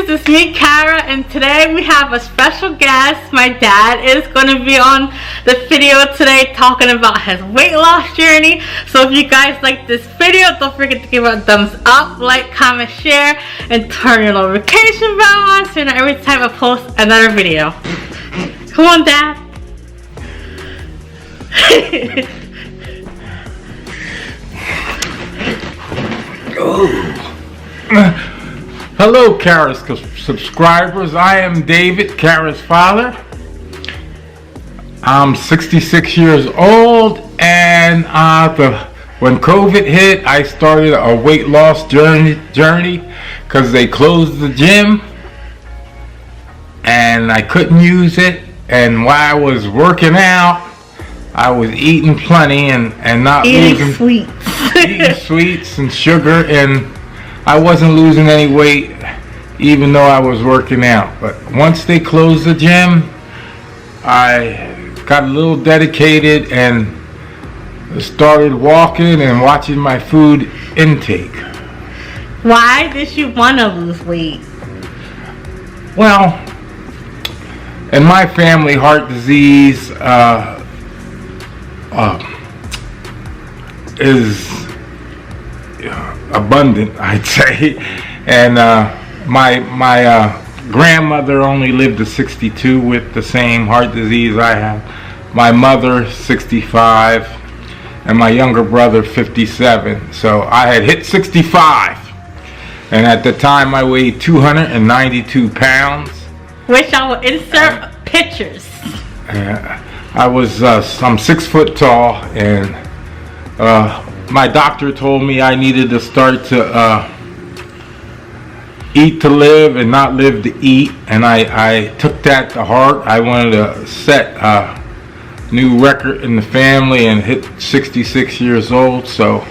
it's me, Cara, and today we have a special guest. My dad is going to be on the video today talking about his weight loss journey. So if you guys like this video, don't forget to give it a thumbs up, like, comment, share, and turn your notification bell on so you know every time I post another video. Come on, Dad. Hello, Cara's subscribers. I am David, Cara's father. I'm 66 years old, and when COVID hit, I started a weight loss journey because they closed the gym, and I couldn't use it. And while I was working out, I was eating plenty and not eating sweets, eating sweets and sugar, and I wasn't losing any weight even though I was working out. But once they closed the gym, I got a little dedicated and started walking and watching my food intake. Why did you want to lose weight? Well, in my family, heart disease is abundant, I'd say, and my grandmother only lived to 62 with the same heart disease I have. My mother 65, and my younger brother 57. So I had hit 65, and at the time I weighed 292 pounds. Which I will insert pictures. I'm 6 foot tall, and my doctor told me I needed to start to eat to live and not live to eat, and I took that to heart. I wanted to set a new record in the family and hit 66 years old. So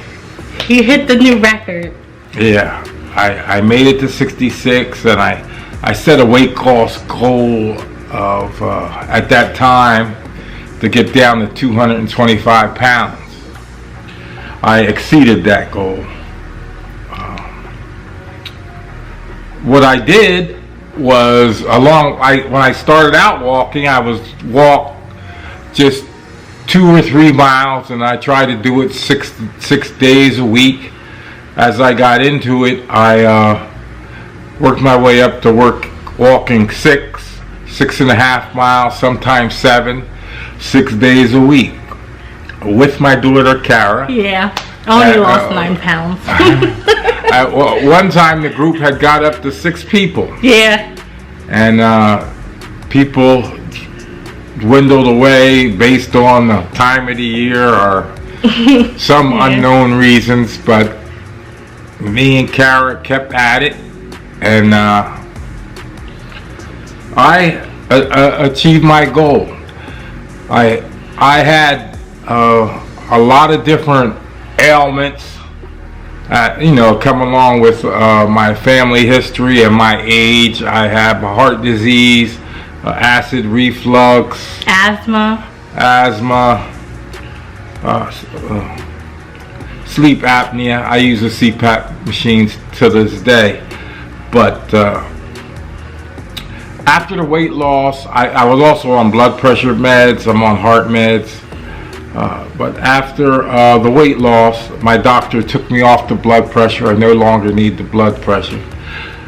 you hit the new record. Yeah, I made it to 66, and I set a weight loss goal of at that time to get down to 225 pounds. I exceeded that goal. What I did was when I started out walking, I was walk just 2 or 3 miles, and I tried to do it six days a week. As I got into it, I worked my way up to walking 6.5 miles, sometimes 7, 6 days a week with my daughter Cara. Yeah, I only lost 9 pounds. One time the group had got up to 6 people. Yeah. And people dwindled away based on the time of the year or some unknown reasons, but me and Cara kept at it, and I achieved my goal. I had a lot of different ailments, come along with my family history and my age. I have heart disease, acid reflux, asthma, sleep apnea. I use the CPAP machines to this day. But after the weight loss, I was also on blood pressure meds. I'm on heart meds. But after the weight loss, my doctor took me off the blood pressure. I no longer need the blood pressure.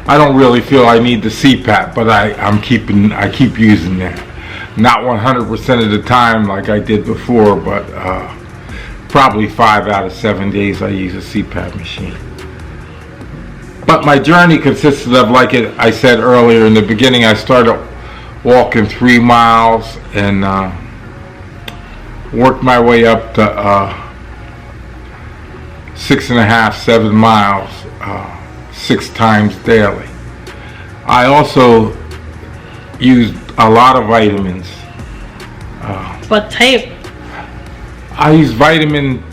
I don't really feel I need the CPAP, but I keep using that. Not 100% of the time like I did before, but probably 5 out of 7 days I use a CPAP machine. But my journey consisted of, like I said earlier in the beginning, I started walking 3 miles and worked my way up to 6.5, 7 miles, 6 times daily. I also used a lot of vitamins. What type? I use vitamin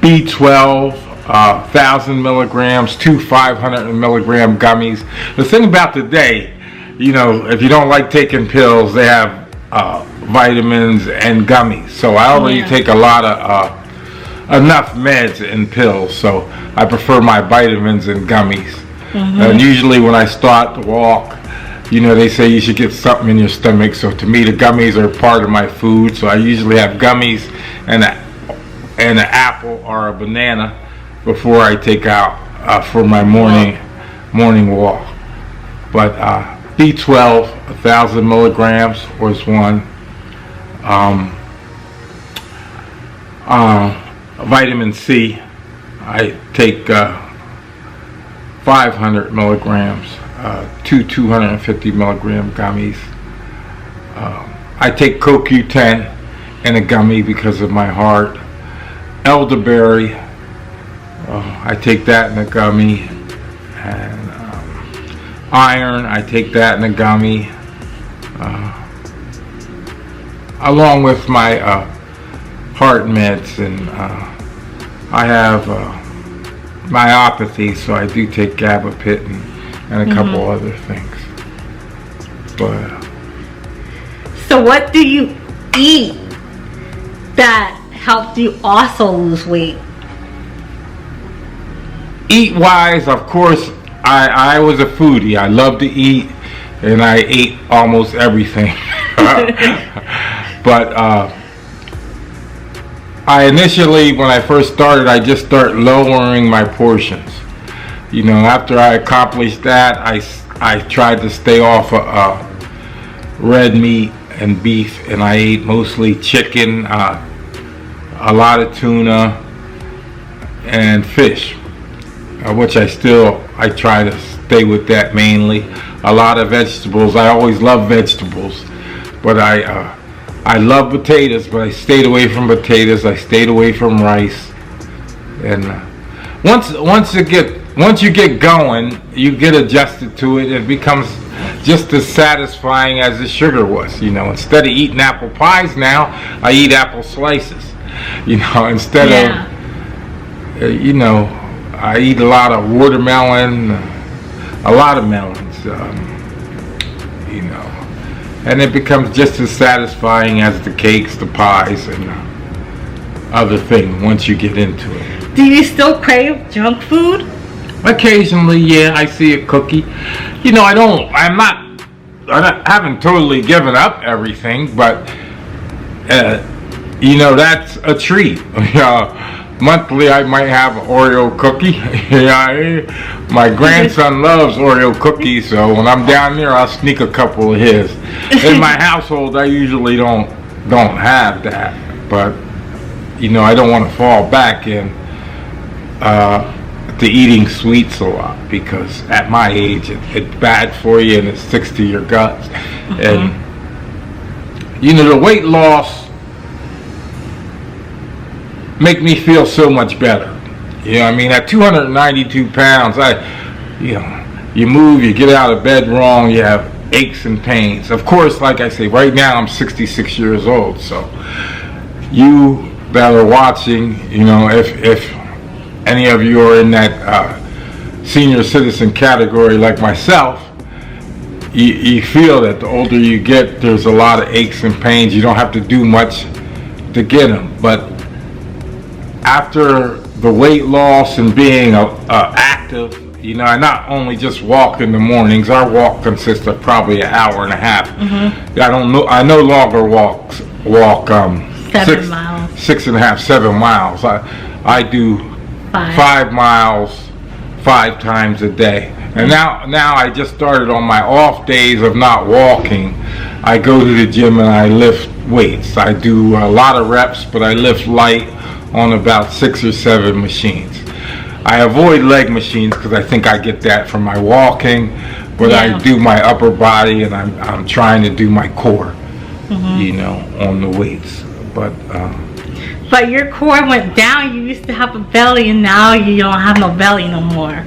B12, 1,000 milligrams, 2 500 milligram gummies. The thing about today, if you don't like taking pills, they have vitamins and gummies. So I already take a lot of enough meds and pills, so I prefer my vitamins and gummies. And usually when I start to walk, you know, they say you should get something in your stomach. So to me, the gummies are part of my food. So I usually have gummies and an apple or a banana before I take out for my morning walk. But B12, 1,000 milligrams was one. Vitamin C, I take 500 milligrams, 250 milligram gummies. I take CoQ10 in a gummy because of my heart. Elderberry, I take that in a gummy. And iron, I take that in a gummy. Along with my heart meds, and I have myopathy, so I do take gabapentin and a couple other things. But so what do you eat that helps you also lose weight? Eat wise, of course, I was a foodie. I love to eat, and I ate almost everything. But I initially, when I first started, I just started lowering my portions. You know, after I accomplished that, I tried to stay off of red meat and beef, and I ate mostly chicken, a lot of tuna, and fish, which I try to stay with that mainly. A lot of vegetables. I always love vegetables, but I love potatoes, but I stayed away from potatoes. I stayed away from rice. And once you get going, you get adjusted to it. It becomes just as satisfying as the sugar was. You know, instead of eating apple pies now, I eat apple slices. You know, instead of, you know, I eat a lot of watermelon, a lot of melons, you know. And it becomes just as satisfying as the cakes, the pies, and other things once you get into it. Do you still crave junk food? Occasionally, yeah, I see a cookie. You know, I haven't totally given up everything, but you know, that's a treat. Monthly, I might have an Oreo cookie. My grandson loves Oreo cookies, so when I'm down there, I'll sneak a couple of his. In my household, I usually don't have that, but you know, I don't want to fall back in to eating sweets a lot, because at my age, it's bad for you and it sticks to your guts. And you know, the weight loss make me feel so much better. You know, I mean, at 292 pounds, you move, you get out of bed wrong, you have aches and pains. Of course, like I say, right now I'm 66 years old, so you that are watching, you know, if any of you are in that senior citizen category like myself, you feel that the older you get, there's a lot of aches and pains. You don't have to do much to get them, but after the weight loss and being active, you know, I not only just walk in the mornings. Our walk consists of probably an hour and a half. I no longer walk 7 miles. 6.5, 7 miles. I do 5 miles 5 times a day. And now I just started on my off days of not walking. I go to the gym and I lift weights. I do a lot of reps, but I lift light on about 6 or 7 machines. I avoid leg machines because I think I get that from my walking, but I do my upper body, and I'm trying to do my core, you know, on the weights. But your core went down. You used to have a belly, and now you don't have no belly no more.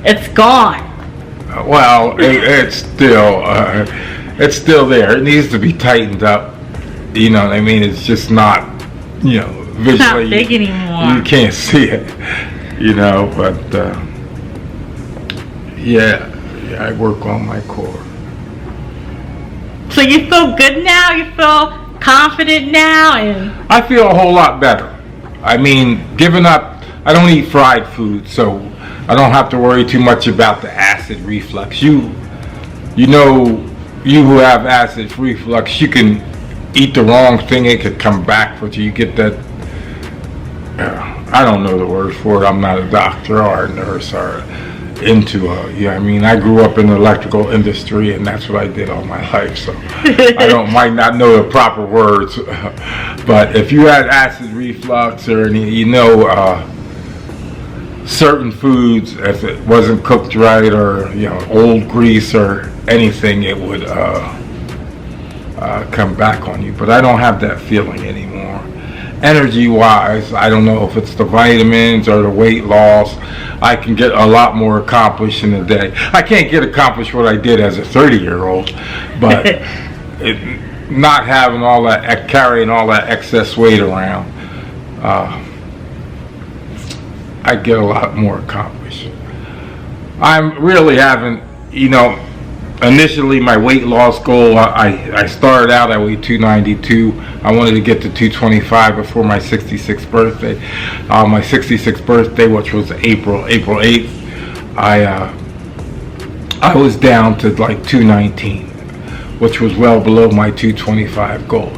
It's gone. Well, it's still there. It needs to be tightened up. You know what I mean? It's just not, you know, visually, it's not big anymore. You can't see it, you know, but yeah, I work on my core. So you feel good now? You feel confident now? And I feel a whole lot better. I mean, giving up I don't eat fried food, so I don't have to worry too much about the acid reflux. You who have acid reflux, you can eat the wrong thing, it could come back for you. You get that. I don't know the word for it. I'm not a doctor or a nurse or into I grew up in the electrical industry, and that's what I did all my life, so might not know the proper words. But if you had acid reflux or any, certain foods, if it wasn't cooked right or old grease or anything, it would come back on you. But I don't have that feeling anymore. Energy wise, I don't know if it's the vitamins or the weight loss. I can get a lot more accomplished in a day. I can't get accomplished what I did as a 30-year-old, but not having all that, carrying all that excess weight around, I get a lot more accomplished. I'm really having, initially my weight loss goal, I started out, I weighed 292. I wanted to get to 225 before my 66th birthday. My 66th birthday, which was April 8th, I was down to like 219, which was well below my 225 goal.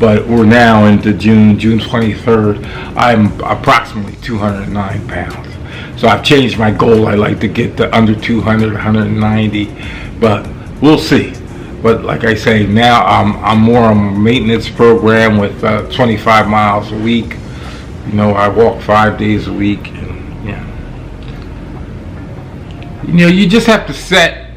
But we're now into June 23rd. I'm approximately 209 pounds. So I've changed my goal. I like to get to under 200, 190, but we'll see. But like I say, now I'm more on a maintenance program with 25 miles a week. I walk 5 days a week, and you just have to set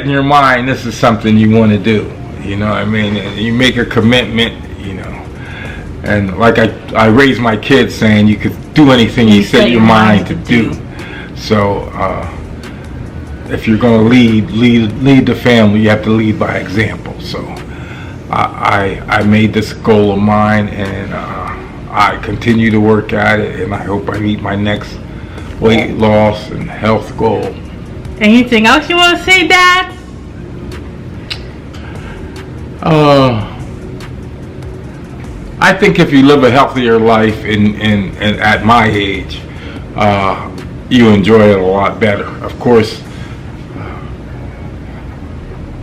in your mind this is something you want to do. And you make a commitment. And like I raised my kids saying, you could do anything you set your mind to do. So if you're going to lead the family, you have to lead by example. So I made this goal of mine, and I continue to work at it, and I hope I meet my next weight loss and health goal. Anything else you want to say, Dad? I think if you live a healthier life in at my age, you enjoy it a lot better. Of course,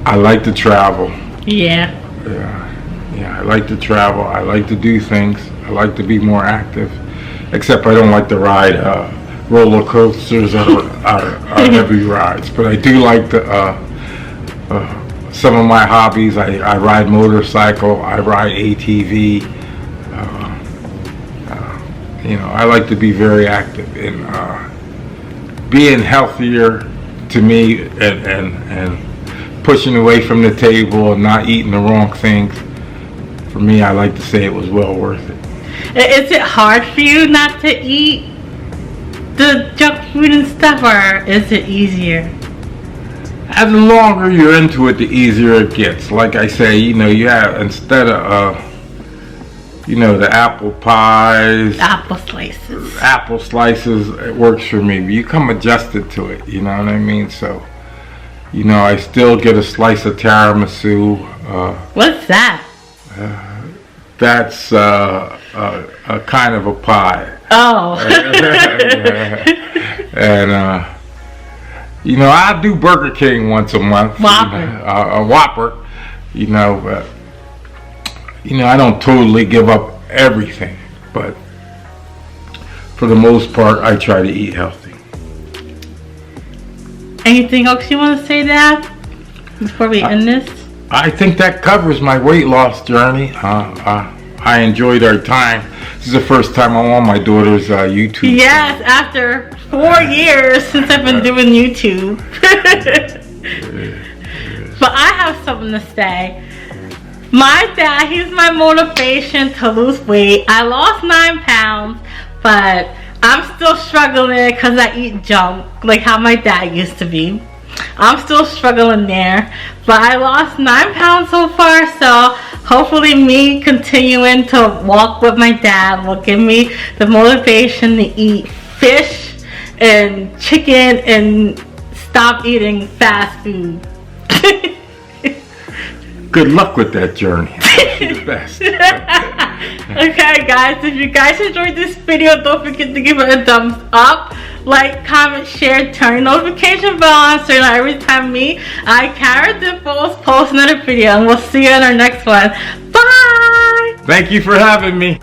I like to travel. Yeah, I like to travel. I like to do things. I like to be more active. Except I don't like to ride roller coasters or heavy rides. But I do like some of my hobbies. I ride motorcycle. I ride ATV. I like to be very active, and being healthier to me and pushing away from the table and not eating the wrong things, for me, I like to say it was well worth it. Is it hard for you not to eat the junk food and stuff, or is it easier? And the longer you're into it, the easier it gets. Like I say, you have, instead of the apple pies, apple slices, it works for me. But you come adjusted to it, you know what I mean? So, I still get a slice of tiramisu. What's that? That's a kind of a pie. Oh. And I do Burger King once a month. Whopper. A Whopper. But I don't totally give up everything, but for the most part, I try to eat healthy. Anything else you want to say, Dad, before we end this? I think that covers my weight loss journey. I enjoyed our time. This is the first time I'm on my daughter's YouTube. Yes, after 4 years since I've been doing YouTube. But I have something to say. My dad, he's my motivation to lose weight. I lost 9 pounds, but I'm still struggling because I eat junk, like how my dad used to be. I'm still struggling there, but I lost 9 pounds so far, so hopefully me continuing to walk with my dad will give me the motivation to eat fish and chicken and stop eating fast food. Good luck with that journey. I wish you the best. Okay guys, if you guys enjoyed this video, don't forget to give it a thumbs up, like, comment, share, turn notification bell on so you know every time Cara Dimples post another video, and we'll see you in our next one. Bye! Thank you for having me.